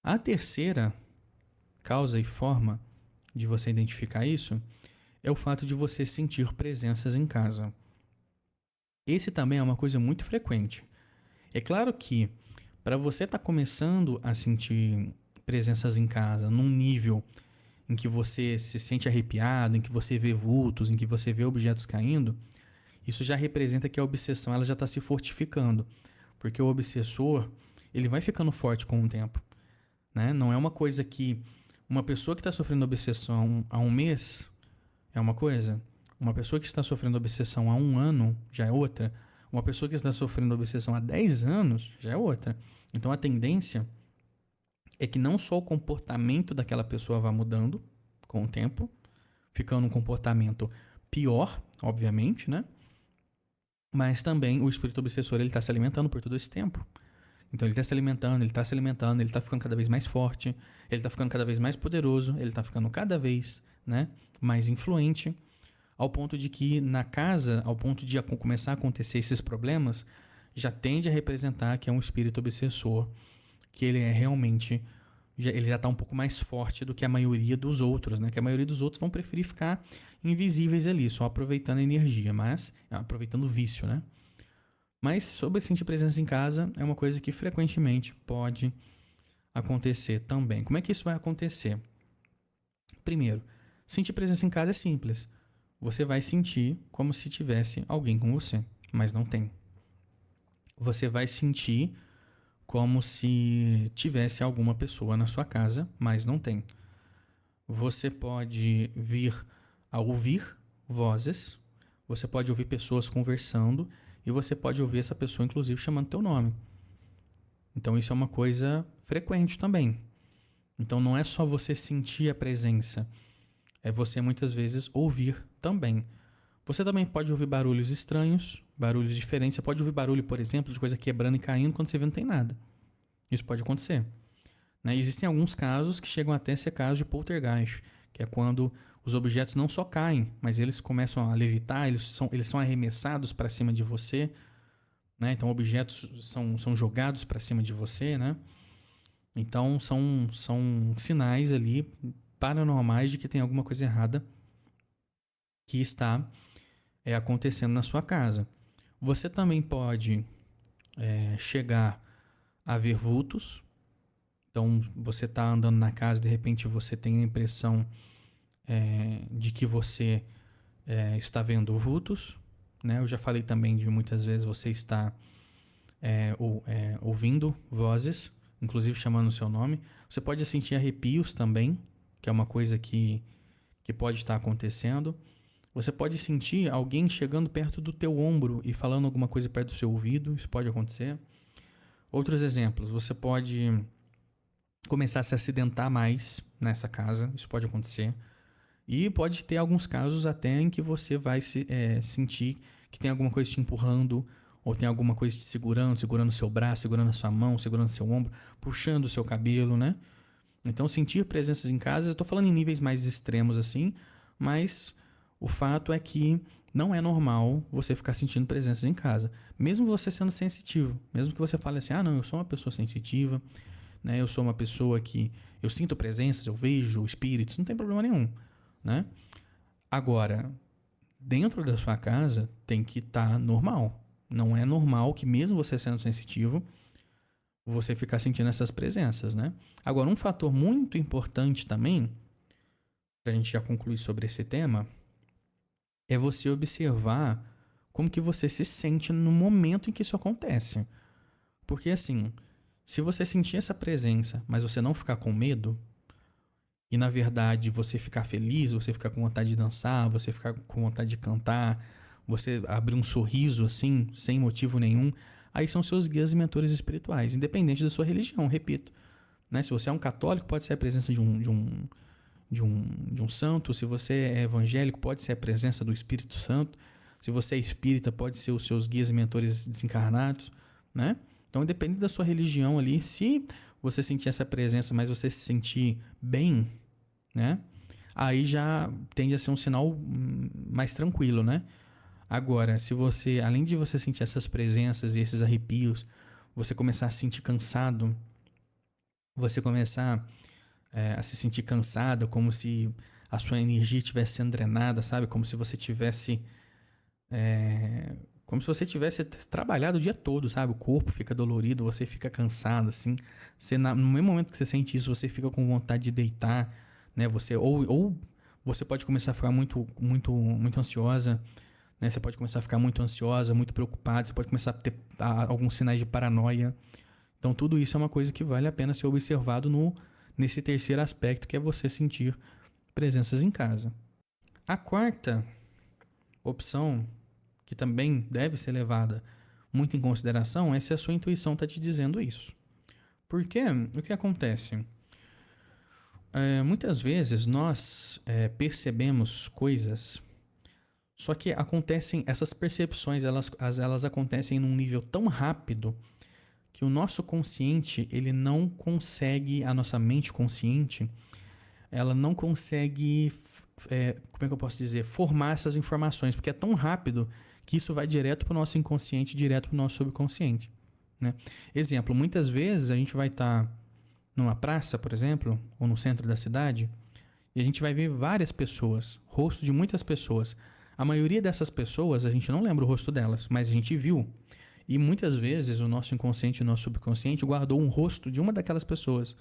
A terceira causa e forma de você identificar isso é o fato de você sentir presenças em casa. Esse também é uma coisa muito frequente. É claro que para você estar começando a sentir presenças em casa num nível em que você se sente arrepiado, em que você vê vultos, em que você vê objetos caindo, isso já representa que a obsessão ela já está se fortificando, porque o obsessor ele vai ficando forte com o tempo, né? Não é uma coisa que uma pessoa que está sofrendo obsessão há um mês é uma coisa, uma pessoa que está sofrendo obsessão há um ano já é outra, uma pessoa que está sofrendo obsessão há 10 anos já é outra. Então a tendência é que não só o comportamento daquela pessoa vá mudando com o tempo, ficando um comportamento pior, obviamente, né? Mas também o espírito obsessor ele está se alimentando por todo esse tempo. Então ele está se alimentando, ele está se alimentando, ele está ficando cada vez mais forte, ele está ficando cada vez mais poderoso, ele está ficando cada vez, né, mais influente, ao ponto de que na casa, ao ponto de começar a acontecer esses problemas, já tende a representar que é um espírito obsessor, que ele é realmente, ele já está um pouco mais forte do que a maioria dos outros, né? Que a maioria dos outros vão preferir ficar invisíveis ali, só aproveitando a energia, mas aproveitando o vício, né? Mas sobre sentir presença em casa é uma coisa que frequentemente pode acontecer também. Como é que isso vai acontecer? Primeiro, sentir presença em casa é simples. Você vai sentir como se tivesse alguém com você, mas não tem. Você vai sentir como se tivesse alguma pessoa na sua casa, mas não tem. Você pode vir a ouvir vozes, você pode ouvir pessoas conversando e você pode ouvir essa pessoa inclusive chamando teu nome. Então isso é uma coisa frequente também. Então não é só você sentir a presença, é você muitas vezes ouvir também. Você também pode ouvir barulhos estranhos, barulhos diferentes. Você pode ouvir barulho, por exemplo, de coisa quebrando e caindo quando você vê não tem nada. Isso pode acontecer. Né? Existem alguns casos que chegam até a ser casos de poltergeist, que é quando os objetos não só caem, mas eles começam a levitar, eles são arremessados para cima de você, né? Então objetos são jogados para cima de você, né? Então são sinais ali paranormais de que tem alguma coisa errada que está acontecendo na sua casa. Você também pode chegar a ver vultos. Então você está andando na casa, de repente você tem a impressão de que você está vendo vultos, né? Eu já falei também de muitas vezes você está ouvindo vozes, inclusive chamando o seu nome. Você pode sentir arrepios também, que é uma coisa que pode estar acontecendo. Você pode sentir alguém chegando perto do teu ombro e falando alguma coisa perto do seu ouvido, isso pode acontecer. Outros exemplos, você pode começar a se acidentar mais nessa casa, isso pode acontecer. E pode ter alguns casos até em que você vai sentir que tem alguma coisa te empurrando, ou tem alguma coisa te segurando o seu braço, segurando a sua mão, segurando o seu ombro, puxando o seu cabelo, né? Então sentir presenças em casa, eu tô falando em níveis mais extremos assim, mas o fato é que não é normal você ficar sentindo presenças em casa. Mesmo você sendo sensitivo, mesmo que você fale assim, não, eu sou uma pessoa sensitiva, né? Eu sou uma pessoa que eu sinto presenças, eu vejo espíritos, não tem problema nenhum, né? Agora, dentro da sua casa tem que estar normal. Não é normal que mesmo você sendo sensitivo, você ficar sentindo essas presenças, né? Agora, um fator muito importante também, pra gente já concluir sobre esse tema, é você observar como que você se sente no momento em que isso acontece. Porque assim, se você sentir essa presença, mas você não ficar com medo, e na verdade você ficar feliz, você ficar com vontade de dançar, você ficar com vontade de cantar, você abrir um sorriso assim, sem motivo nenhum, aí são seus guias e mentores espirituais, independente da sua religião, repito. Né? Se você é um católico, pode ser a presença de um santo. Se você é evangélico, pode ser a presença do Espírito Santo. Se você é espírita, pode ser os seus guias e mentores desencarnados, né? Então, independente da sua religião ali, se você sentir essa presença, mas você se sentir bem, né? Aí já tende a ser um sinal mais tranquilo, né? Agora, se você, além de você sentir essas presenças e esses arrepios, você começar a se sentir cansado, você começar a se sentir cansada, como se a sua energia estivesse sendo drenada, sabe? Como se você tivesse como se você tivesse trabalhado o dia todo, sabe? O corpo fica dolorido, você fica cansado, assim. No mesmo momento que você sente isso, você fica com vontade de deitar, né? Ou você pode começar a ficar muito ansiosa, né? Você pode começar a ficar muito ansiosa, muito preocupada, você pode começar a ter alguns sinais de paranoia. Então, tudo isso é uma coisa que vale a pena ser observado nesse terceiro aspecto, que é você sentir presenças em casa. A quarta opção, que também deve ser levada muito em consideração, é se a sua intuição está te dizendo isso. Porque o que acontece? Muitas vezes nós percebemos coisas, só que acontecem, essas percepções, elas acontecem num nível tão rápido que o nosso consciente, ele não consegue, a nossa mente consciente, ela não consegue, como é que eu posso dizer, formar essas informações, porque é tão rápido que isso vai direto para o nosso inconsciente, direto para o nosso subconsciente, né? Exemplo, muitas vezes a gente vai estar numa praça, por exemplo, ou no centro da cidade, e a gente vai ver várias pessoas, rosto de muitas pessoas. A maioria dessas pessoas, a gente não lembra o rosto delas, mas a gente viu. E muitas vezes o nosso inconsciente e o nosso subconsciente guardou um rosto de uma daquelas pessoas.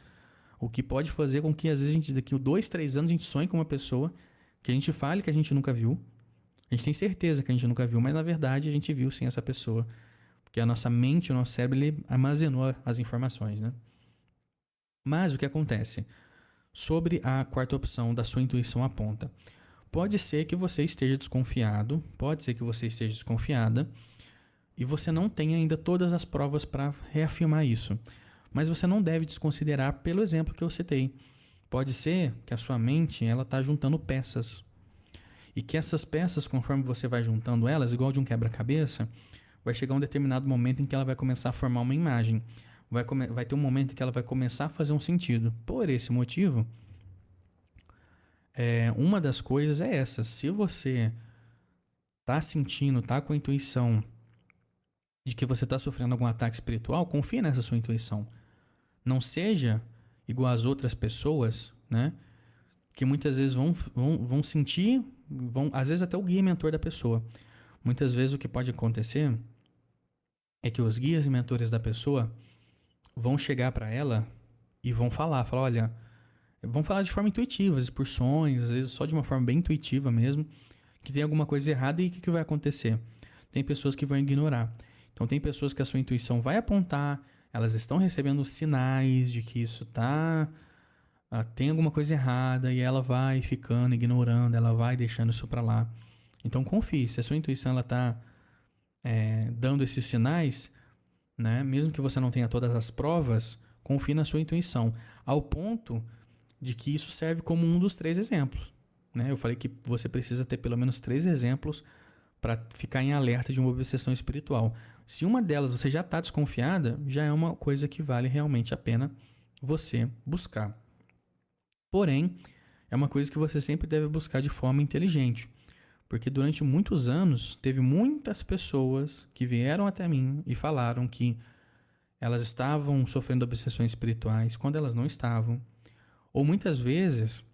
O que pode fazer com que, às vezes, daqui 2, 3 anos, a gente sonhe com uma pessoa que a gente fale que a gente nunca viu. A gente tem certeza que a gente nunca viu, mas na verdade a gente viu sim essa pessoa. Porque a nossa mente, o nosso cérebro, ele armazenou as informações, né? Mas o que acontece? Sobre a quarta opção da sua intuição aponta. Pode ser que você esteja desconfiado, pode ser que você esteja desconfiada, e você não tenha ainda todas as provas para reafirmar isso. Mas você não deve desconsiderar pelo exemplo que eu citei. Pode ser que a sua mente ela está juntando peças. E que essas peças, conforme você vai juntando elas, igual de um quebra-cabeça, vai chegar um determinado momento em que ela vai começar a formar uma imagem. Vai ter um momento em que ela vai começar a fazer um sentido. Por esse motivo, uma das coisas é essa. Se você está sentindo, está com a intuição de que você está sofrendo algum ataque espiritual, confie nessa sua intuição. Não seja igual às outras pessoas, né? Que muitas vezes vão sentir, às vezes até o guia e mentor da pessoa. Muitas vezes o que pode acontecer é que os guias e mentores da pessoa vão chegar para ela e vão falar, olha, vão falar de forma intuitiva, às vezes por sonhos, às vezes só de uma forma bem intuitiva mesmo, que tem alguma coisa errada e o que vai acontecer? Tem pessoas que vão ignorar. Então tem pessoas que a sua intuição vai apontar, elas estão recebendo sinais de que isso tem alguma coisa errada e ela vai ficando, ignorando, ela vai deixando isso para lá. Então confie, se a sua intuição ela tá dando esses sinais, né, mesmo que você não tenha todas as provas, confie na sua intuição, ao ponto de que isso serve como um dos 3 exemplos. Né? Eu falei que você precisa ter pelo menos 3 exemplos para ficar em alerta de uma obsessão espiritual. Se uma delas você já está desconfiada, já é uma coisa que vale realmente a pena você buscar. Porém, é uma coisa que você sempre deve buscar de forma inteligente. Porque durante muitos anos, teve muitas pessoas que vieram até mim e falaram que elas estavam sofrendo obsessões espirituais quando elas não estavam. Ou muitas vezes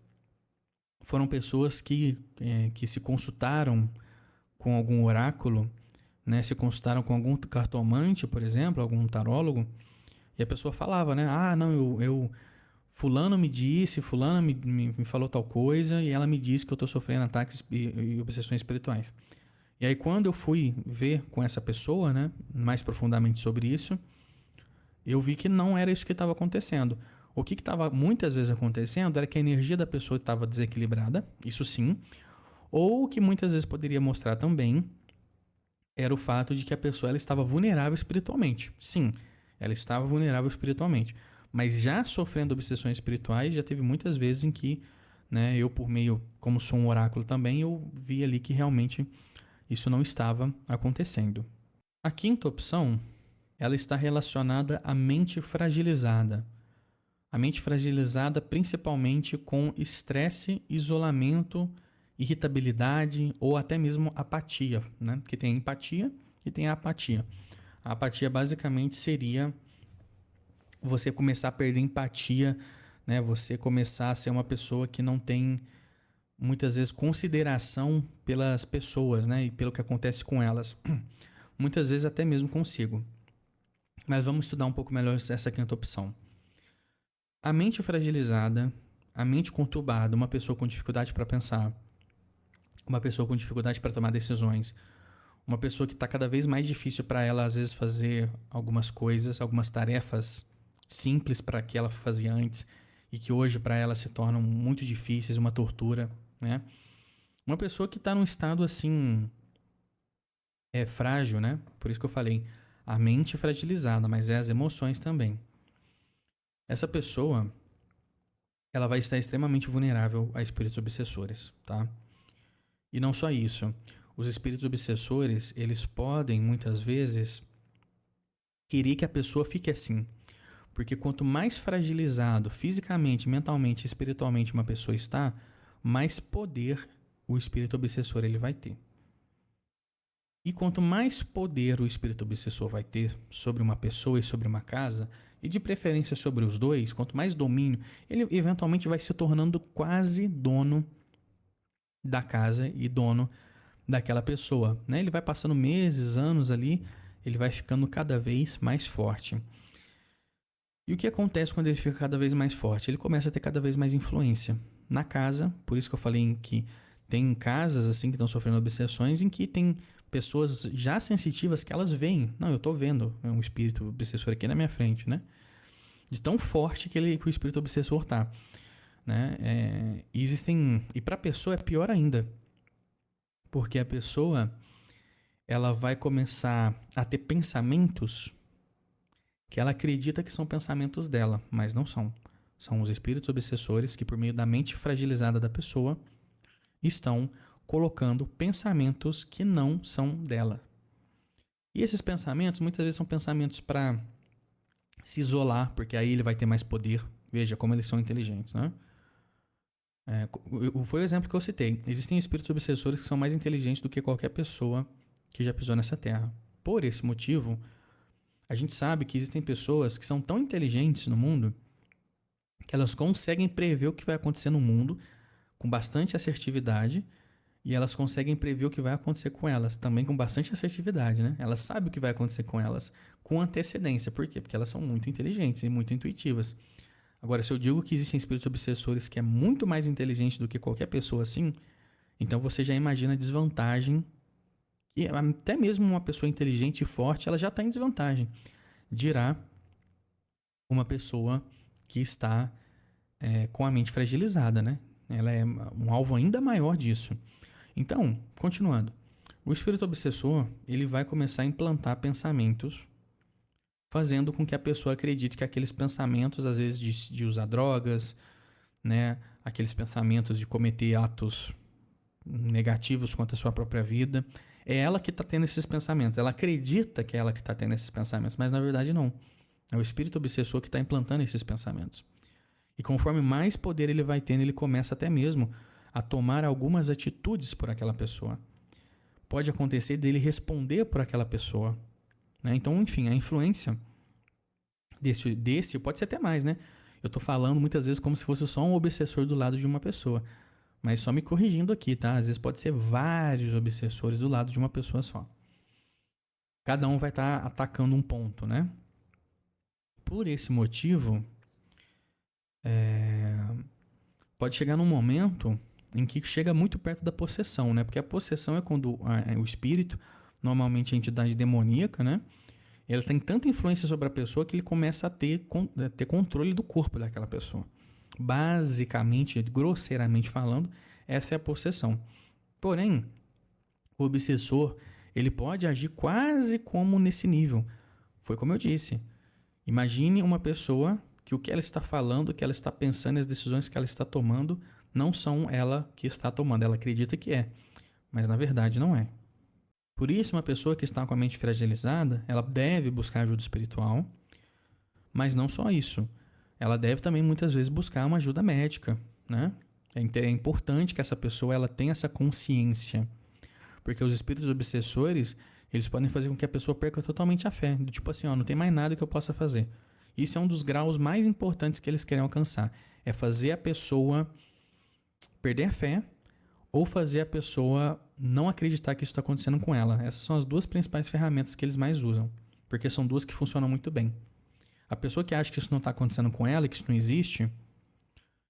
foram pessoas que se consultaram com algum oráculo, né? Se consultaram com algum cartomante, por exemplo, algum tarólogo, e a pessoa falava, né? Ah, não, eu fulano me disse, fulano me falou tal coisa, e ela me disse que eu estou sofrendo ataques e obsessões espirituais. E aí quando eu fui ver com essa pessoa, né, mais profundamente sobre isso, eu vi que não era isso que estava acontecendo. O que estava muitas vezes acontecendo era que a energia da pessoa estava desequilibrada, isso sim, ou o que muitas vezes poderia mostrar também era o fato de que a pessoa ela estava vulnerável espiritualmente. Sim, ela estava vulnerável espiritualmente, mas já sofrendo obsessões espirituais, já teve muitas vezes em que, né, eu por meio, como sou um oráculo também, eu vi ali que realmente isso não estava acontecendo. A quinta opção, ela está relacionada à mente fragilizada. A mente fragilizada principalmente com estresse, isolamento, irritabilidade ou até mesmo apatia, né? Porque tem a empatia e tem a apatia. A apatia basicamente seria você começar a perder empatia, né? Você começar a ser uma pessoa que não tem muitas vezes consideração pelas pessoas, né? E pelo que acontece com elas. Muitas vezes até mesmo consigo. Mas vamos estudar um pouco melhor essa quinta opção. A mente fragilizada, a mente conturbada, uma pessoa com dificuldade para pensar, uma pessoa com dificuldade para tomar decisões, uma pessoa que está cada vez mais difícil para ela, às vezes, fazer algumas coisas, algumas tarefas simples para que ela fazia antes e que hoje para ela se tornam muito difíceis, uma tortura, né? Uma pessoa que está num estado assim, frágil, né? Por isso que eu falei, a mente fragilizada, mas é as emoções também. Essa pessoa, ela vai estar extremamente vulnerável a espíritos obsessores, tá? E não só isso. Os espíritos obsessores, eles podem, muitas vezes, querer que a pessoa fique assim. Porque quanto mais fragilizado fisicamente, mentalmente, espiritualmente uma pessoa está, mais poder o espírito obsessor ele vai ter. E quanto mais poder o espírito obsessor vai ter sobre uma pessoa e sobre uma casa, e de preferência sobre os dois, quanto mais domínio, ele eventualmente vai se tornando quase dono da casa e dono daquela pessoa, né? Ele vai passando meses, anos ali, ele vai ficando cada vez mais forte. E o que acontece quando ele fica cada vez mais forte? Ele começa a ter cada vez mais influência na casa, por isso que eu falei que tem casas assim que estão sofrendo obsessões em que tem pessoas já sensitivas que elas veem. Não, eu tô vendo um espírito obsessor aqui na minha frente, né? De tão forte que o espírito obsessor tá, né? E para a pessoa é pior ainda, porque a pessoa ela vai começar a ter pensamentos que ela acredita que são pensamentos dela, mas não são. São os espíritos obsessores que, por meio da mente fragilizada da pessoa, estão colocando pensamentos que não são dela. E esses pensamentos, muitas vezes, são pensamentos para se isolar, porque aí ele vai ter mais poder. Veja como eles são inteligentes, né? Foi o exemplo que eu citei. Existem espíritos obsessores que são mais inteligentes do que qualquer pessoa que já pisou nessa terra. Por esse motivo, a gente sabe que existem pessoas que são tão inteligentes no mundo que elas conseguem prever o que vai acontecer no mundo com bastante assertividade e elas conseguem prever o que vai acontecer com elas também com bastante assertividade, né? Elas sabem o que vai acontecer com elas com antecedência. Por quê? Porque elas são muito inteligentes e muito intuitivas. Agora, se eu digo que existem espíritos obsessores que é muito mais inteligente do que qualquer pessoa assim, então você já imagina a desvantagem que até mesmo uma pessoa inteligente e forte, ela já está em desvantagem. Dirá uma pessoa que está com a mente fragilizada, né? Ela é um alvo ainda maior disso. Então, continuando. O espírito obsessor, ele vai começar a implantar pensamentos, fazendo com que a pessoa acredite que aqueles pensamentos, às vezes de usar drogas, né? Aqueles pensamentos de cometer atos negativos contra a sua própria vida, é ela que está tendo esses pensamentos. Ela acredita que é ela que está tendo esses pensamentos, mas na verdade não. É o espírito obsessor que está implantando esses pensamentos. E conforme mais poder ele vai tendo, ele começa até mesmo a tomar algumas atitudes por aquela pessoa. Pode acontecer dele responder por aquela pessoa, né? Então, enfim, a influência desse pode ser até mais, né? Eu tô falando muitas vezes como se fosse só um obsessor do lado de uma pessoa. Mas só me corrigindo aqui, tá? Às vezes pode ser vários obsessores do lado de uma pessoa só. Cada um vai estar atacando um ponto, né? Por esse motivo, pode chegar num momento em que chega muito perto da possessão, né? Porque a possessão é quando o espírito, normalmente a entidade demoníaca, né? Ele tem tanta influência sobre a pessoa que ele começa a ter controle do corpo daquela pessoa. Basicamente, grosseiramente falando, essa é a possessão. Porém, o obsessor, ele pode agir quase como nesse nível. Foi como eu disse. Imagine uma pessoa que o que ela está falando, o que ela está pensando, as decisões que ela está tomando, não são ela que está tomando. Ela acredita que é, mas na verdade não é. Por isso, uma pessoa que está com a mente fragilizada, ela deve buscar ajuda espiritual, mas não só isso. Ela deve também muitas vezes buscar uma ajuda médica, né? É importante que essa pessoa ela tenha essa consciência, porque os espíritos obsessores, eles podem fazer com que a pessoa perca totalmente a fé, do tipo assim, ó, não tem mais nada que eu possa fazer. Isso é um dos graus mais importantes que eles querem alcançar. É fazer a pessoa perder a fé ou fazer a pessoa não acreditar que isso está acontecendo com ela. Essas são as duas principais ferramentas que eles mais usam, porque são duas que funcionam muito bem. A pessoa que acha que isso não está acontecendo com ela, que isso não existe,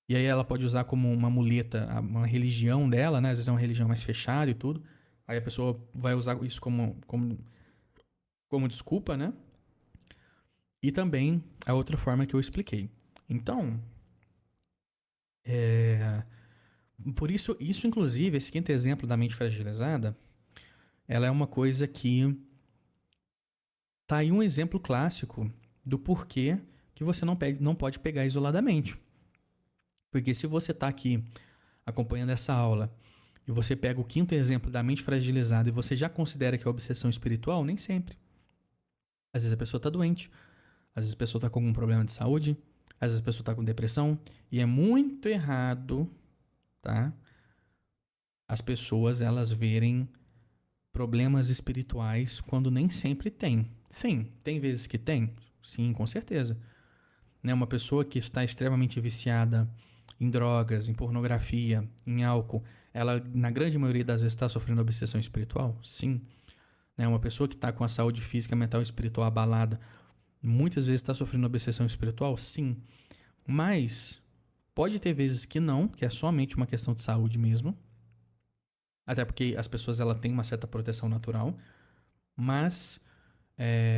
e aí ela pode usar como uma muleta, uma religião dela, né? Às vezes é uma religião mais fechada e tudo. Aí a pessoa vai usar isso como desculpa, né? E também a outra forma que eu expliquei. Então, por isso inclusive, esse quinto exemplo da mente fragilizada, ela é uma coisa que tá aí um exemplo clássico do porquê que você não pode pegar isoladamente. Porque se você tá aqui acompanhando essa aula e você pega o quinto exemplo da mente fragilizada e você já considera que é obsessão espiritual, nem sempre. Às vezes a pessoa tá doente, às vezes a pessoa tá com algum problema de saúde, às vezes a pessoa tá com depressão, e é muito errado, tá? As pessoas, elas verem problemas espirituais quando nem sempre tem. Sim, tem vezes que tem. Sim, com certeza. Né? Uma pessoa que está extremamente viciada em drogas, em pornografia, em álcool, ela, na grande maioria das vezes, está sofrendo obsessão espiritual? Sim. Né? Uma pessoa que está com a saúde física, mental e espiritual abalada, muitas vezes está sofrendo obsessão espiritual? Sim. Mas pode ter vezes que não, que é somente uma questão de saúde mesmo. Até porque as pessoas ela têm uma certa proteção natural. Mas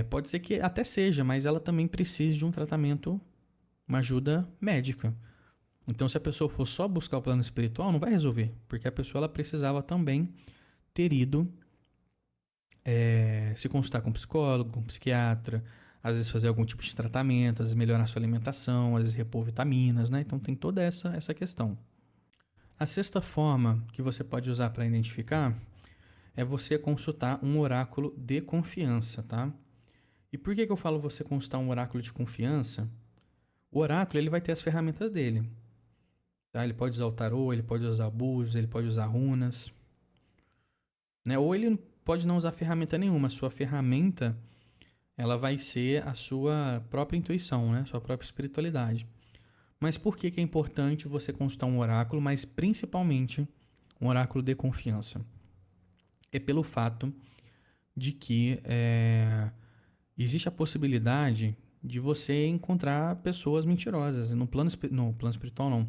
pode ser que até seja, mas ela também precise de um tratamento, uma ajuda médica. Então, se a pessoa for só buscar o plano espiritual, não vai resolver. Porque a pessoa ela precisava também ter ido se consultar com um psicólogo, com um psiquiatra, às vezes fazer algum tipo de tratamento, às vezes melhorar a sua alimentação, às vezes repor vitaminas, né? Então tem toda essa questão. A sexta forma que você pode usar para identificar é você consultar um oráculo de confiança, tá? E por que eu falo você consultar um oráculo de confiança? O oráculo ele vai ter as ferramentas dele. Tá? Ele pode usar o tarô, ele pode usar búzios, ele pode usar runas. Né? Ou ele pode não usar ferramenta nenhuma. A sua ferramenta ela vai ser a sua própria intuição, né? Sua própria espiritualidade. Mas por que é importante você consultar um oráculo, mas principalmente um oráculo de confiança? É pelo fato de que existe a possibilidade de você encontrar pessoas mentirosas. No plano espiritual não.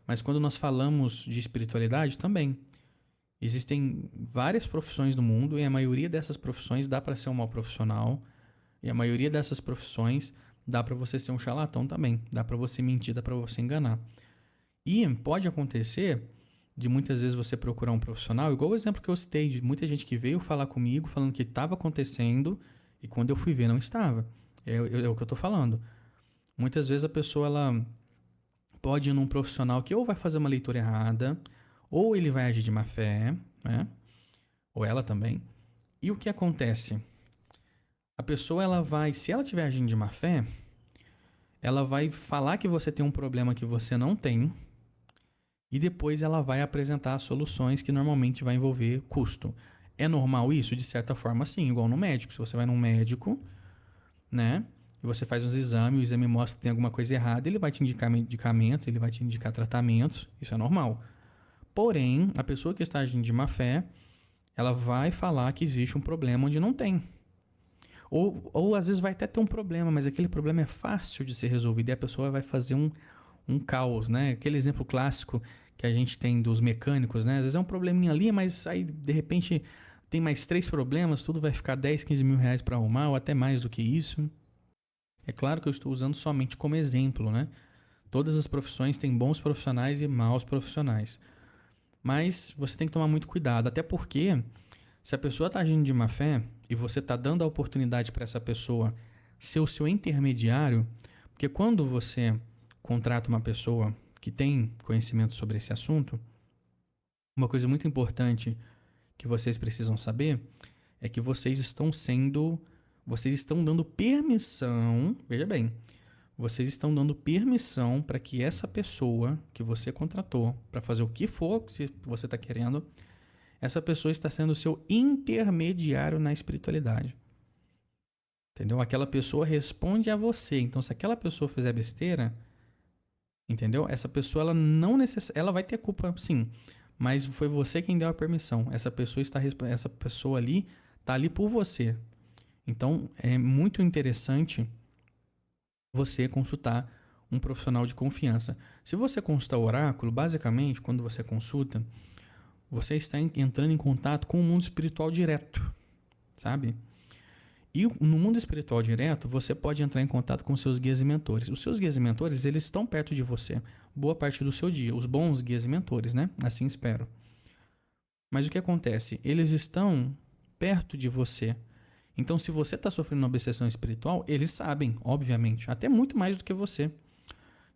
Mas quando nós falamos de espiritualidade também. Existem várias profissões no mundo e a maioria dessas profissões dá para ser um mau profissional. E a maioria dessas profissões dá para você ser um charlatão também. Dá para você mentir, dá para você enganar. E pode acontecer de muitas vezes você procurar um profissional, igual o exemplo que eu citei, de muita gente que veio falar comigo falando que estava acontecendo e quando eu fui ver não estava. É o que eu estou falando. Muitas vezes a pessoa ela pode ir num profissional que ou vai fazer uma leitura errada, ou ele vai agir de má fé, né? Ou ela também. E o que acontece? A pessoa ela vai, se ela estiver agindo de má fé, ela vai falar que você tem um problema que você não tem e depois ela vai apresentar soluções que normalmente vai envolver custo. É normal isso? De certa forma, sim. Igual no médico. Se você vai num médico, né? E você faz uns exames, o exame mostra que tem alguma coisa errada, ele vai te indicar medicamentos, ele vai te indicar tratamentos. Isso é normal. Porém, a pessoa que está agindo de má fé, ela vai falar que existe um problema onde não tem. Ou às vezes vai até ter um problema, mas aquele problema é fácil de ser resolvido e a pessoa vai fazer um caos, né? Aquele exemplo clássico que a gente tem dos mecânicos, né? Às vezes é um probleminha ali, mas aí de repente tem mais 3 problemas, tudo vai ficar 10, 15 mil reais para arrumar ou até mais do que isso. É claro que eu estou usando somente como exemplo, né? Todas as profissões têm bons profissionais e maus profissionais. Mas você tem que tomar muito cuidado, até porque se a pessoa está agindo de má fé e você está dando a oportunidade para essa pessoa ser o seu intermediário, porque quando você contrata uma pessoa que tem conhecimento sobre esse assunto, uma coisa muito importante que vocês precisam saber é que vocês estão dando permissão, veja bem, vocês estão dando permissão para que essa pessoa que você contratou para fazer o que for que você está querendo, essa pessoa está sendo o seu intermediário na espiritualidade. Entendeu? Aquela pessoa responde a você. Então, se aquela pessoa fizer besteira, entendeu? Essa pessoa, ela não ela vai ter culpa, sim, mas foi você quem deu a permissão. Essa pessoa ali tá ali por você. Então, é muito interessante você consultar um profissional de confiança. Se você consultar o oráculo, basicamente, quando você consulta, você está entrando em contato com o mundo espiritual direto, sabe? E no mundo espiritual direto, você pode entrar em contato com seus guias e mentores. Os seus guias e mentores, eles estão perto de você boa parte do seu dia. Os bons guias e mentores, né? Assim espero. Mas o que acontece? Eles estão perto de você. Então, se você está sofrendo uma obsessão espiritual, eles sabem, obviamente, até muito mais do que você.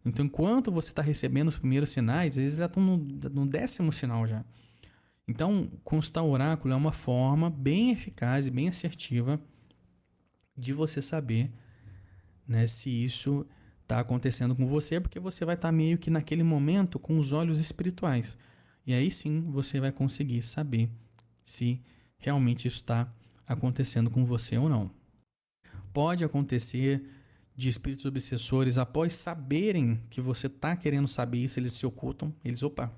Então, enquanto você está recebendo os primeiros sinais, eles já estão no 10º sinal já. Então, consultar o oráculo é uma forma bem eficaz e bem assertiva de você saber, né, se isso está acontecendo com você, porque você vai estar meio que naquele momento com os olhos espirituais. E aí sim você vai conseguir saber se realmente isso está acontecendo com você ou não. Pode acontecer de espíritos obsessores, após saberem que você está querendo saber isso, eles se ocultam, opa,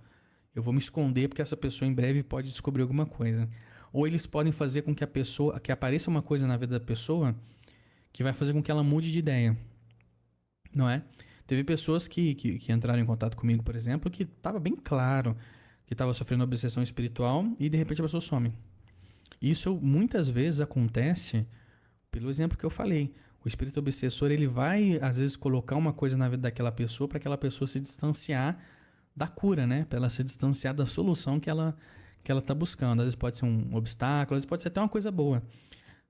eu vou me esconder porque essa pessoa em breve pode descobrir alguma coisa. Ou eles podem fazer com que apareça uma coisa na vida da pessoa que vai fazer com que ela mude de ideia, não é? Teve pessoas que entraram em contato comigo, por exemplo, que estava bem claro que estava sofrendo obsessão espiritual e de repente a pessoa some. Isso muitas vezes acontece pelo exemplo que eu falei. O espírito obsessor, ele vai às vezes colocar uma coisa na vida daquela pessoa para aquela pessoa se distanciar da cura, né? Para ela se distanciar da solução que ela está buscando. Às vezes pode ser um obstáculo, às vezes pode ser até uma coisa boa.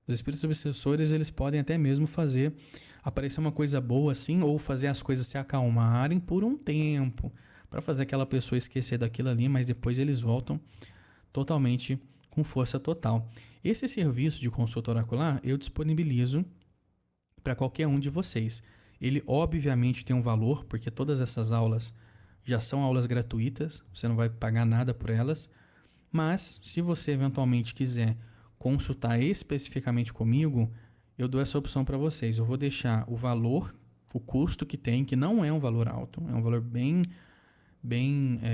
Os espíritos obsessores, eles podem até mesmo fazer aparecer uma coisa boa assim, ou fazer as coisas se acalmarem por um tempo, para fazer aquela pessoa esquecer daquilo ali, mas depois eles voltam totalmente com força total. Esse serviço de consulta oracular eu disponibilizo para qualquer um de vocês. Ele obviamente tem um valor, porque todas essas aulas já são aulas gratuitas, você não vai pagar nada por elas, mas se você eventualmente quiser consultar especificamente comigo, eu dou essa opção para vocês. Eu vou deixar o valor, o custo que tem, que não é um valor alto, é um valor bem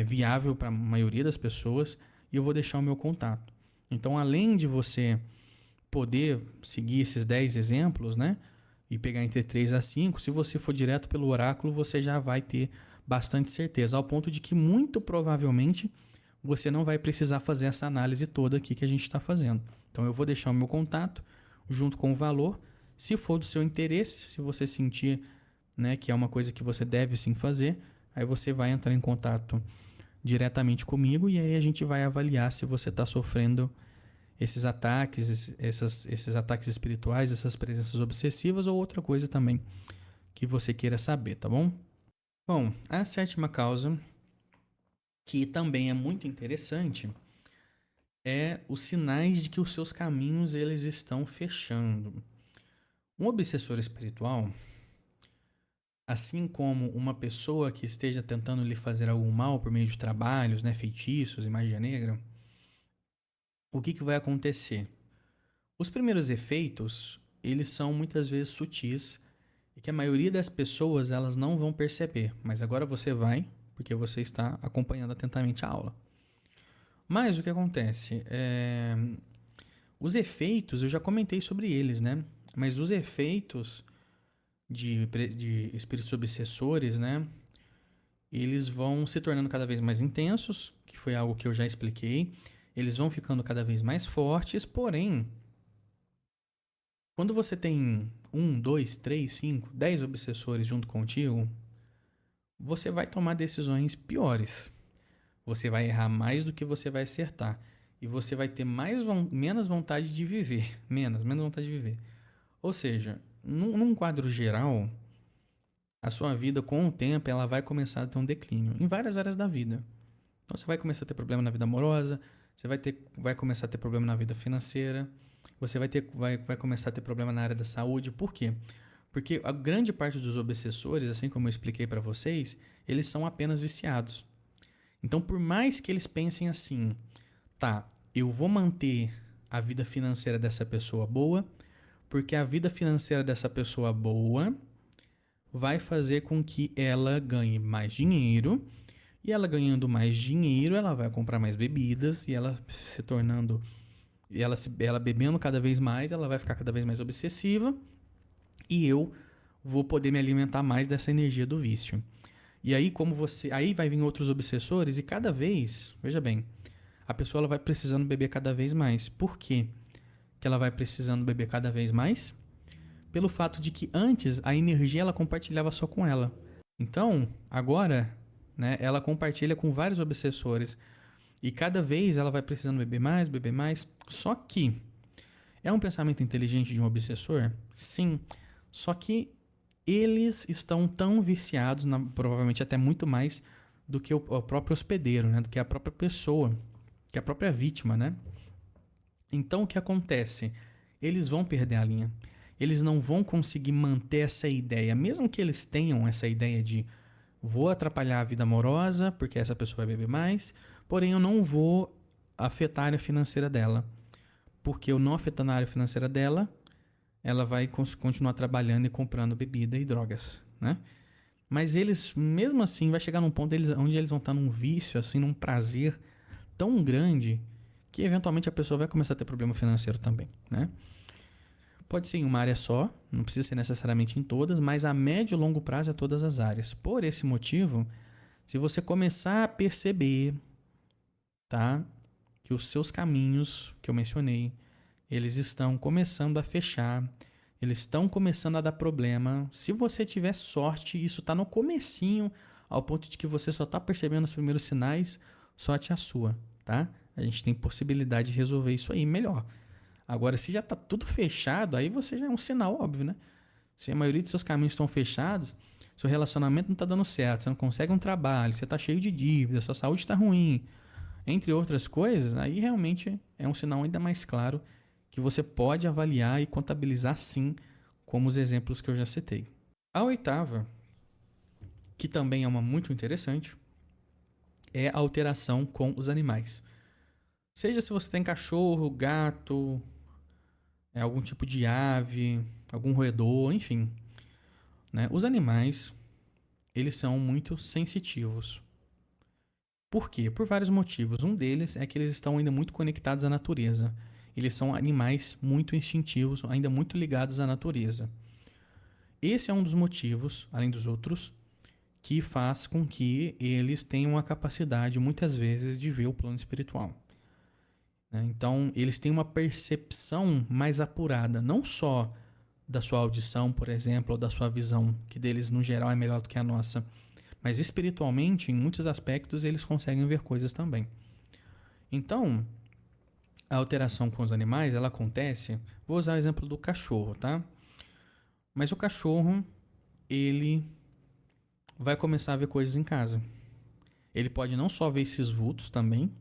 viável para a maioria das pessoas, e eu vou deixar o meu contato. Então, além de você poder seguir esses 10 exemplos, né, e pegar entre 3 a 5, se você for direto pelo oráculo, você já vai ter bastante certeza, ao ponto de que muito provavelmente você não vai precisar fazer essa análise toda aqui que a gente está fazendo. Então eu vou deixar o meu contato junto com o valor. Se for do seu interesse, se você sentir, né, que é uma coisa que você deve sim fazer, aí você vai entrar em contato diretamente comigo e aí a gente vai avaliar se você está sofrendo esses ataques, esses ataques espirituais, essas presenças obsessivas ou outra coisa também que você queira saber, tá bom? Bom, a sétima causa, que também é muito interessante, é os sinais de que os seus caminhos eles estão fechando. Um obsessor espiritual, assim como uma pessoa que esteja tentando lhe fazer algum mal por meio de trabalhos, né, feitiços e magia negra, o que vai acontecer? Os primeiros efeitos, eles são muitas vezes sutis e que a maioria das pessoas elas não vão perceber, mas agora você vai, porque você está acompanhando atentamente a aula. Mas o que acontece? Os efeitos, eu já comentei sobre eles, né? Mas os efeitos de espíritos obsessores, né? Eles vão se tornando cada vez mais intensos, que foi algo que eu já expliquei. Eles vão ficando cada vez mais fortes, porém, quando você tem 1, 2, 3, 5, 10 obsessores junto contigo, você vai tomar decisões piores. Você vai errar mais do que você vai acertar. E você vai ter menos vontade de viver. Menos vontade de viver. Ou seja, num quadro geral, a sua vida, com o tempo, ela vai começar a ter um declínio em várias áreas da vida. Então você vai começar a ter problema na vida amorosa, você vai começar a ter problema na vida financeira, você vai começar a ter problema na área da saúde. Por quê? Porque a grande parte dos obsessores, assim como eu expliquei para vocês, eles são apenas viciados. Então, por mais que eles pensem assim, tá, eu vou manter a vida financeira dessa pessoa boa, Porque a vida financeira dessa pessoa boa vai fazer com que ela ganhe mais dinheiro. E ela ganhando mais dinheiro, ela vai comprar mais bebidas. E ela se tornando... ela bebendo cada vez mais, ela vai ficar cada vez mais obsessiva. E eu vou poder me alimentar mais dessa energia do vício. E aí, aí vai vir outros obsessores e cada vez, veja bem, a pessoa ela vai precisando beber cada vez mais. Por quê que ela vai precisando beber cada vez mais? Pelo fato de que antes a energia ela compartilhava só com ela. Então, agora, né, ela compartilha com vários obsessores e cada vez ela vai precisando beber mais, beber mais. Só que é um pensamento inteligente de um obsessor? Sim. Só que eles estão tão viciados, provavelmente até muito mais do que o próprio hospedeiro, né? Do que a própria pessoa, que a própria vítima, né? Então o que acontece? Eles vão perder a linha. Eles não vão conseguir manter essa ideia, mesmo que eles tenham essa ideia de vou atrapalhar a vida amorosa, porque essa pessoa vai beber mais, porém eu não vou afetar a área financeira dela. Porque eu não afetando a área financeira dela, ela vai continuar trabalhando e comprando bebida e drogas, né? Mas eles, mesmo assim, vai chegar num ponto onde eles vão estar num vício, assim, num prazer tão grande que eventualmente a pessoa vai começar a ter problema financeiro também, né? Pode ser em uma área só, não precisa ser necessariamente em todas, mas a médio e longo prazo é todas as áreas. Por esse motivo, se você começar a perceber, tá, que os seus caminhos que eu mencionei, eles estão começando a fechar, eles estão começando a dar problema. Se você tiver sorte, isso está no comecinho, ao ponto de que você só está percebendo os primeiros sinais, sorte a sua, tá? A gente tem possibilidade de resolver isso aí melhor. Agora, se já está tudo fechado, aí você já é um sinal óbvio, né? Se a maioria dos seus caminhos estão fechados, seu relacionamento não está dando certo, você não consegue um trabalho, você está cheio de dívida, sua saúde está ruim, entre outras coisas, aí realmente é um sinal ainda mais claro que você pode avaliar e contabilizar sim, como os exemplos que eu já citei. A oitava, que também é uma muito interessante, é a alteração com os animais. Seja se você tem cachorro, gato, algum tipo de ave, algum roedor, enfim, né? Os animais, eles são muito sensitivos. Por quê? Por vários motivos. Um deles é que eles estão ainda muito conectados à natureza. Eles são animais muito instintivos, ainda muito ligados à natureza. Esse é um dos motivos, além dos outros, que faz com que eles tenham a capacidade, muitas vezes, de ver o plano espiritual. Então, eles têm uma percepção mais apurada, não só da sua audição, por exemplo, ou da sua visão, que deles, no geral, é melhor do que a nossa, mas espiritualmente, em muitos aspectos, eles conseguem ver coisas também. Então, a alteração com os animais, ela acontece... Vou usar o exemplo do cachorro, tá? Mas o cachorro, ele vai começar a ver coisas em casa. Ele pode não só ver esses vultos também,